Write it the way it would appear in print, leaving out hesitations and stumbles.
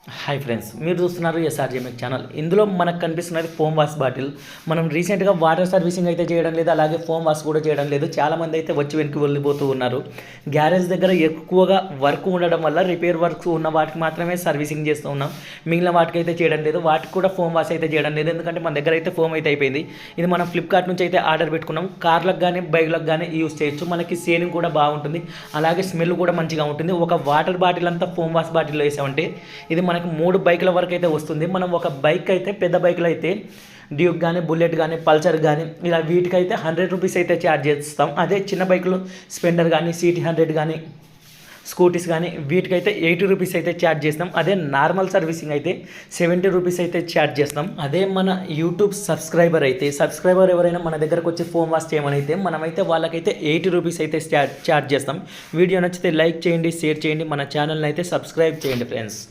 Hi friends, మీరు చూస్తున్నారు ఎస్ఆర్జేఎంఎక్ channel. ఇందులో మనకు కనిపిస్తున్నది ఫోమ్ వాష్ బాటిల్. మనం రీసెంట్గా వాటర్ సర్వీసింగ్ అయితే చేయడం లేదు, అలాగే ఫోమ్ వాష్ కూడా చేయడం లేదు. చాలామంది అయితే వచ్చి వెనక్కి వెళ్ళిపోతూ ఉన్నారు. గ్యారేజ్ దగ్గర ఎక్కువగా వర్క్ ఉండడం వల్ల రిపేర్ వర్క్స్ ఉన్న వాటికి మాత్రమే సర్వీసింగ్ చేస్తూ ఉన్నాం. మిగిలిన వాటికి అయితే చేయడం లేదు. వాటికి కూడా ఫోమ్ వాష్ అయితే చేయడం లేదు, ఎందుకంటే మన దగ్గర అయితే ఫోమ్ అయితే అయిపోయింది. ఇది మనం ఫ్లిప్కార్ట్ నుంచి అయితే ఆర్డర్ పెట్టుకున్నాం. కార్లకు కానీ బైక్లకు కానీ యూస్ చేయొచ్చు. మనకి సేలింగ్ కూడా బాగుంటుంది, అలాగే స్మెల్ కూడా మంచిగా ఉంటుంది. ఒక వాటర్ బాటిల్ అంతా ఫోమ్ వాష్ బాటిల్లో వేసామంటే ఇది మనకి 3 బైకుల వరకు అయితే వస్తుంది. మనం ఒక బైక్ అయితే పెద్ద బైకులు అయితే డ్యూక్ కానీ బుల్లెట్ కానీ పల్సర్ కానీ ఇలా వీటికైతే 100 రూపీస్ అయితే ఛార్జ్ చేస్తాం. అదే చిన్న బైకులు స్పెండర్ కానీ CT100 కానీ స్కూటీస్ కానీ వీటికైతే 80 రూపీస్ అయితే ఛార్జ్ చేస్తాం. అదే నార్మల్ సర్వీసింగ్ అయితే 70 రూపీస్ అయితే ఛార్జ్ చేస్తాం. అదే మన యూట్యూబ్ సబ్స్క్రైబర్ ఎవరైనా మన దగ్గరకు వచ్చి ఫోమ్ వాష్ చేయమని అయితే మనమైతే వాళ్ళకైతే 80 రూపీస్ అయితే ఛార్జ్ చేస్తాం. వీడియో నచ్చితే లైక్ చేయండి, షేర్ చేయండి, మన ఛానల్ని అయితే సబ్స్క్రైబ్ చేయండి ఫ్రెండ్స్.